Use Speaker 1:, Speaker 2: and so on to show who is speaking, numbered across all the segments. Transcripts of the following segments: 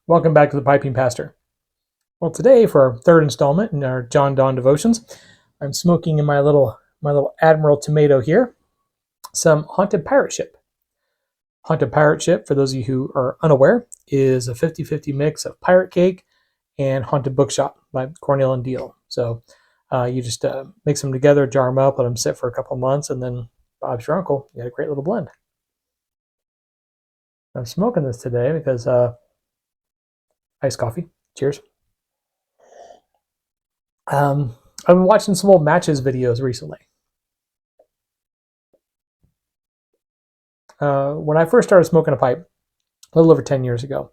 Speaker 1: Welcome back to the Piping Pastor. Well, today for our third installment in our John Donne devotions, I'm smoking in my little Admiral tomato here some Haunted Pirate Ship. Haunted Pirate Ship, for those of you who are unaware, is a 50-50 mix of Pirate Cake and Haunted Bookshop by Cornell and Deal. So you just mix them together, jar them up, let them sit for a couple of months, and then Bob's your uncle. You had a great little blend. I'm smoking this today because iced coffee. Cheers. I've been watching some old Matches videos recently. When I first started smoking a pipe, a little over 10 years ago,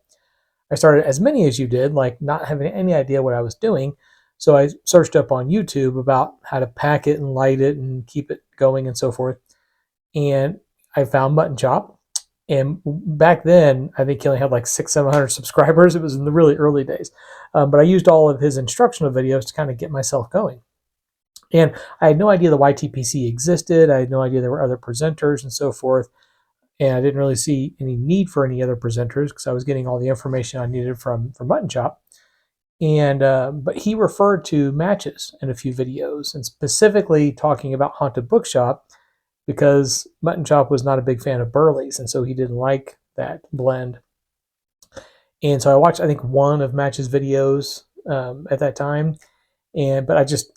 Speaker 1: I started as many as you did, like not having any idea what I was doing. So I searched up on YouTube about how to pack it and light it and keep it going and so forth. And I found Mutton Chop. And back then, I think he only had like 600-700 subscribers. It was in the really early days. But I used all of his instructional videos to kind of get myself going. And I had no idea the YTPC existed. I had no idea there were other presenters and so forth. And I didn't really see any need for any other presenters because I was getting all the information I needed from Mutton Chop. And but he referred to Matches in a few videos, and specifically talking about Haunted Bookshop, because Mutton Chop was not a big fan of Burley's, and so he didn't like that blend. And so I watched, I think, one of Match's videos at that time, but I just,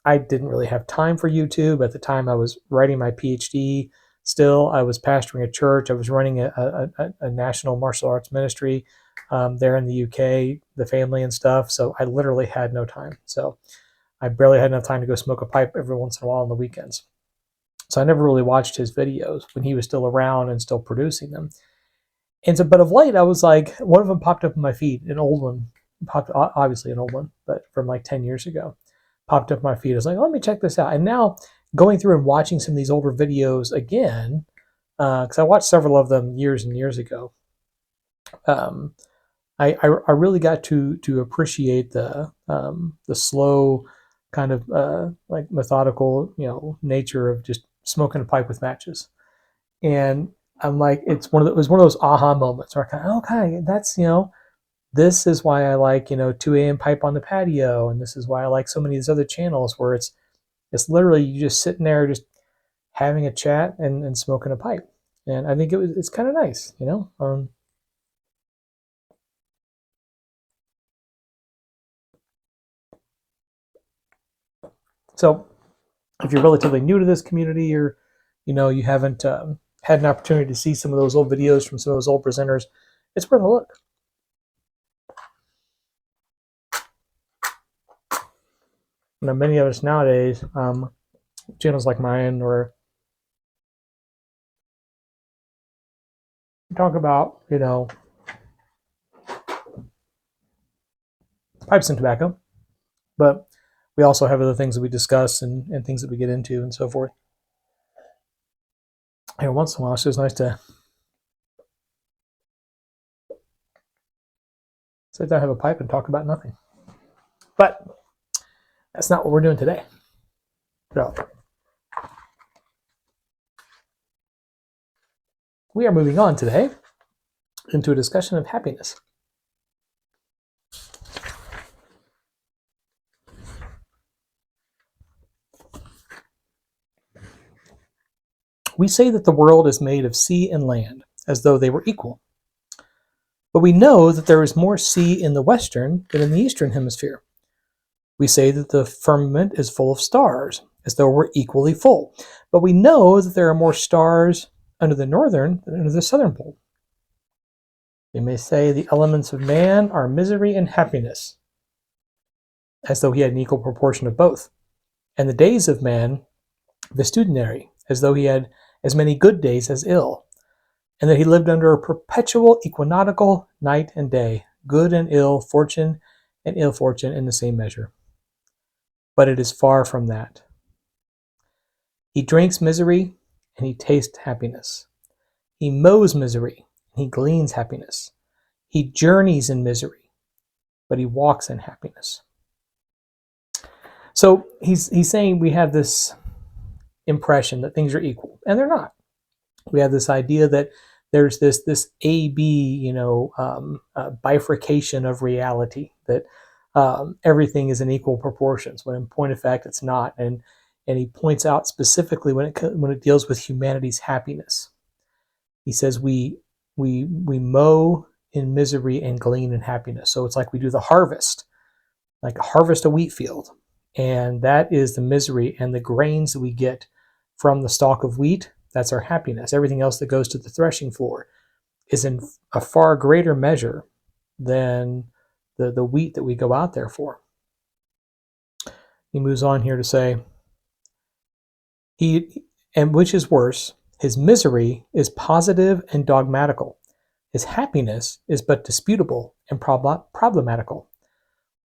Speaker 1: I didn't really have time for YouTube. At the time, I was writing my PhD still. I was pastoring a church. I was running a national martial arts ministry there in the UK, the family and stuff. So I literally had no time. So I barely had enough time to go smoke a pipe every once in a while on the weekends. So I never really watched his videos when he was still around and still producing them. And so, but of late, I was like, one of them popped up in my feed, an old one, obviously an old one, but from like 10 years ago, popped up in my feed. I was like, let me check this out. And now going through and watching some of these older videos again, because I watched several of them years and years ago, I really got to appreciate the slow kind of like methodical, nature of just smoking a pipe with matches. And I'm like, it was one of those aha moments where I kind of, okay, that's, this is why I like, 2 a.m. pipe on the patio. And this is why I like so many of these other channels where it's literally you just sitting there just having a chat and smoking a pipe. And I think it's kind of nice, So if you're relatively new to this community, or you haven't had an opportunity to see some of those old videos from some of those old presenters, it's worth a look. Many of us nowadays, channels like mine, or talk about pipes and tobacco, but we also have other things that we discuss and things that we get into and so forth. And once in a while, it's just nice to sit down, have a pipe, and talk about nothing. But that's not what we're doing today. So we are moving on today into a discussion of happiness. We say that the world is made of sea and land, as though they were equal. But we know that there is more sea in the western than in the eastern hemisphere. We say that the firmament is full of stars, as though it were equally full. But we know that there are more stars under the northern than under the southern pole. We may say the elements of man are misery and happiness, as though he had an equal proportion of both. And the days of man vestudinary, as though he had as many good days as ill, and that he lived under a perpetual equinoctial night and day, good and ill, fortune and ill fortune in the same measure. But it is far from that. He drinks misery and he tastes happiness. He mows misery and he gleans happiness. He journeys in misery, but he walks in happiness. So he's saying we have this impression that things are equal, and they're not. We have this idea that there's this A B, bifurcation of reality, that everything is in equal proportions, when in point of fact it's not. And he points out specifically when it deals with humanity's happiness. He says we mow in misery and glean in happiness. So it's like we do the harvest, like harvest a wheat field, and that is the misery, and the grains that we get from the stalk of wheat, that's our happiness. Everything else that goes to the threshing floor is in a far greater measure than the wheat that we go out there for. He moves on here to say, and which is worse, his misery is positive and dogmatical. His happiness is but disputable and problematical.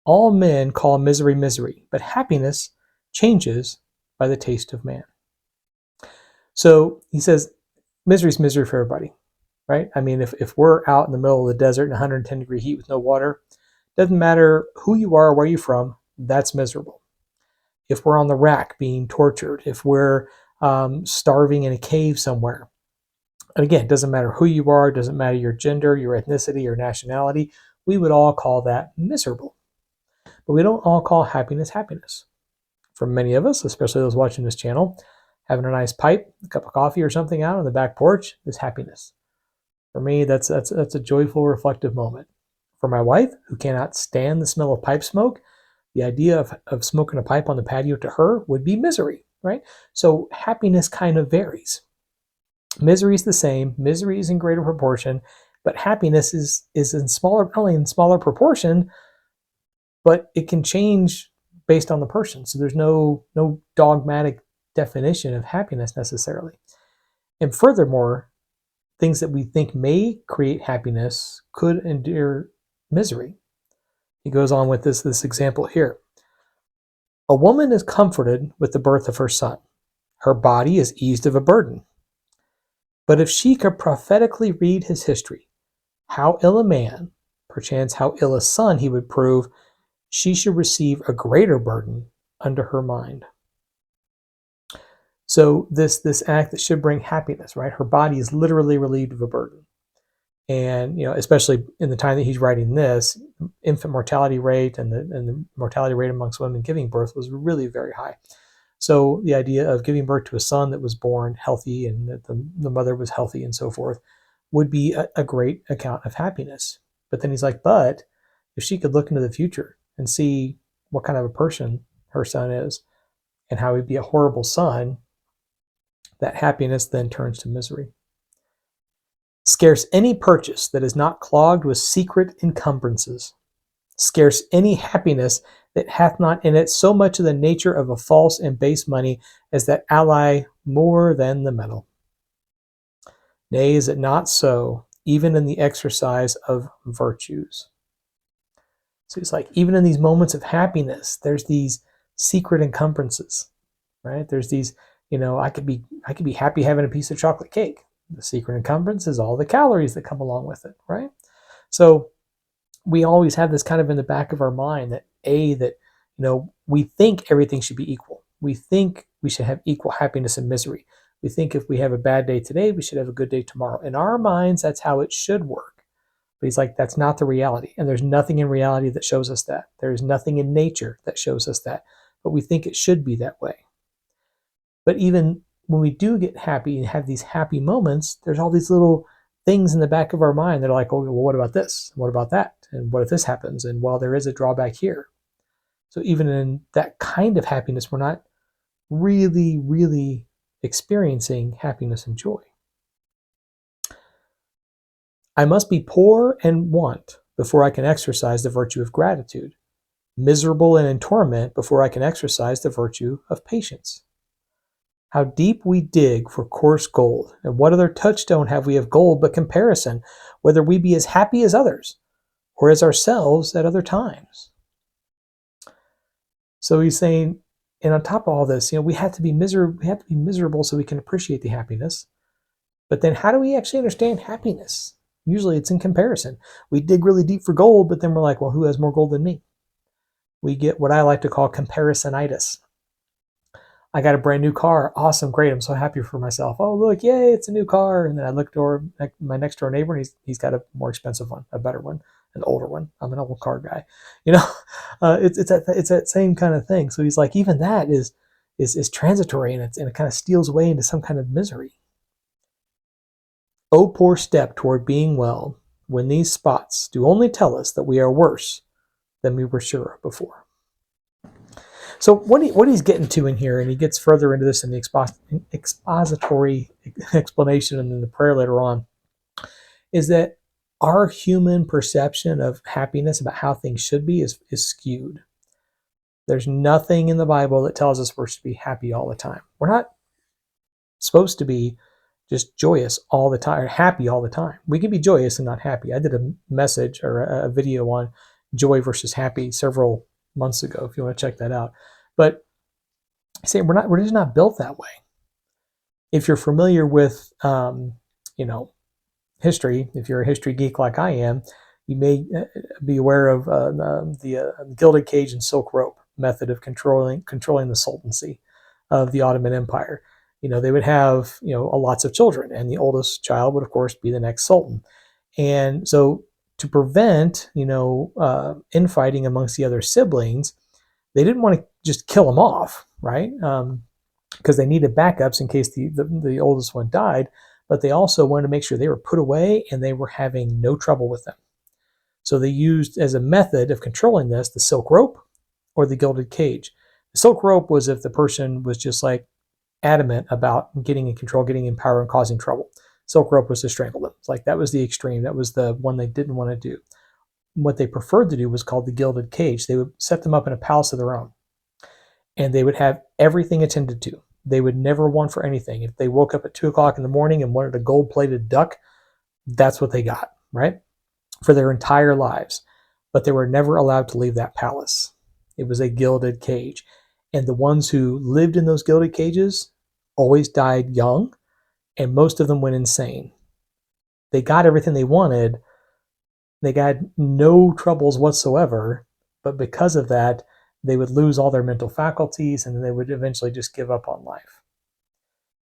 Speaker 1: All men call misery misery, but happiness changes by the taste of man. So he says misery is misery for everybody, right? I mean, if we're out in the middle of the desert in 110-degree heat with no water, doesn't matter who you are, where you're from, that's miserable. If we're on the rack being tortured, if we're starving in a cave somewhere, and again, it doesn't matter who you are, it doesn't matter your gender, your ethnicity, your nationality, we would all call that miserable. But we don't all call happiness happiness. For many of us, especially those watching this channel, having a nice pipe, a cup of coffee or something out on the back porch is happiness. For me, that's a joyful, reflective moment. For my wife, who cannot stand the smell of pipe smoke, the idea of smoking a pipe on the patio to her would be misery, right? So happiness kind of varies. Misery is the same. Misery is in greater proportion, but happiness is in smaller, not only in smaller proportion, but it can change based on the person. So there's no dogmatic definition of happiness necessarily. And furthermore, things that we think may create happiness could endure misery. He goes on with this example here. A woman is comforted with the birth of her son. Her body is eased of a burden. But if she could prophetically read his history, how ill a man, perchance how ill a son he would prove, she should receive a greater burden under her mind. So this act that should bring happiness, right? Her body is literally relieved of a burden. And, especially in the time that he's writing this, infant mortality rate and the mortality rate amongst women giving birth was really very high. So the idea of giving birth to a son that was born healthy and that the mother was healthy and so forth would be a great account of happiness. But then he's like, but if she could look into the future and see what kind of a person her son is and how he'd be a horrible son, that happiness then turns to misery. Scarce any purchase that is not clogged with secret encumbrances. Scarce any happiness that hath not in it so much of the nature of a false and base money as that ally more than the metal. Nay, is it not so, even in the exercise of virtues? So it's like, even in these moments of happiness, there's these secret encumbrances, right? There's these, I could be happy having a piece of chocolate cake. The secret encumbrance is all the calories that come along with it, right? So we always have this kind of in the back of our mind that we think everything should be equal. We think we should have equal happiness and misery. We think if we have a bad day today, we should have a good day tomorrow. In our minds, that's how it should work. But he's like, that's not the reality. And there's nothing in reality that shows us that. There's nothing in nature that shows us that. But we think it should be that way. But even when we do get happy and have these happy moments, there's all these little things in the back of our mind that are like, oh, well, what about this? What about that? And what if this happens? And well, there is a drawback here. So even in that kind of happiness, we're not really, really experiencing happiness and joy. I must be poor and want before I can exercise the virtue of gratitude, miserable and in torment before I can exercise the virtue of patience. How deep we dig for coarse gold, and what other touchstone have we of gold but comparison, whether we be as happy as others, or as ourselves at other times? So he's saying, and on top of all this, we have to be miserable so we can appreciate the happiness. But then how do we actually understand happiness? Usually it's in comparison. We dig really deep for gold, but then we're like, well, who has more gold than me? We get what I like to call comparisonitis. I got a brand new car. Awesome, great. I'm so happy for myself. Oh, look, yay, it's a new car. And then I looked over my next door neighbor, and he's got a more expensive one, a better one, an older one. I'm an old car guy, you know. It's that same kind of thing. So he's like, even that is transitory, and it kind of steals away into some kind of misery. Oh, poor step toward being well, when these spots do only tell us that we are worse than we were sure of before. So what he's getting to in here, and he gets further into this in the expository explanation and then the prayer later on, is that our human perception of happiness, about how things should be, is skewed. There's nothing in the Bible that tells us we're supposed to be happy all the time. We're not supposed to be just joyous all the time, or happy all the time. We can be joyous and not happy. I did a message or a video on joy versus happy several months ago, if you want to check that out. But I say we're just not built that way. If you're familiar with history, if you're a history geek like I am, you may be aware of the gilded cage and silk rope method of controlling the sultancy of the Ottoman Empire. They would have lots of children, and the oldest child would, of course, be the next sultan. And so, to prevent infighting amongst the other siblings, they didn't want to just kill them off, right? Because they needed backups in case the oldest one died. But they also wanted to make sure they were put away and they were having no trouble with them. So they used, as a method of controlling this, the silk rope or the gilded cage. The silk rope was if the person was just like adamant about getting in control, getting in power, and causing trouble. Silk rope was to strangle them. It's like that was the extreme. That was the one they didn't want to do. What they preferred to do was called the gilded cage. They would set them up in a palace of their own, and they would have everything attended to. They would never want for anything. If they woke up at 2 o'clock in the morning and wanted a gold-plated duck, that's what they got, right? For their entire lives. But they were never allowed to leave that palace. It was a gilded cage. And the ones who lived in those gilded cages always died young, and most of them went insane. They got everything they wanted. They got no troubles whatsoever, but because of that, they would lose all their mental faculties, and then they would eventually just give up on life.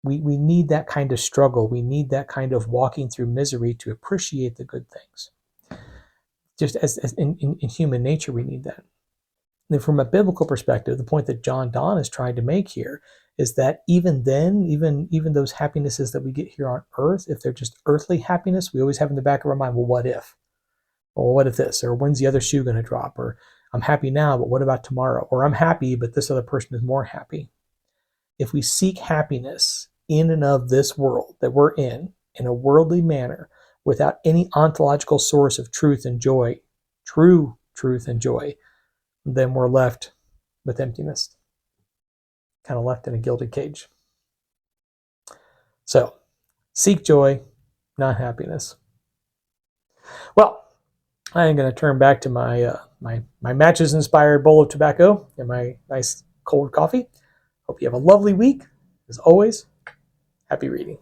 Speaker 1: We need that kind of struggle. We need that kind of walking through misery to appreciate the good things. Just as in human nature, we need that. And from a biblical perspective, the point that John Donne is trying to make here is that even then, even those happinesses that we get here on earth, if they're just earthly happiness, we always have in the back of our mind, well, what if? Well, what if this? Or when's the other shoe going to drop? Or I'm happy now, but what about tomorrow? Or I'm happy, but this other person is more happy. If we seek happiness in and of this world that we're in a worldly manner, without any ontological source of truth and joy, true truth and joy, then we're left with emptiness, kind of left in a gilded cage. So, seek joy, not happiness. Well, I'm going to turn back to my matches-inspired bowl of tobacco and my nice cold coffee. Hope you have a lovely week. As always, happy reading.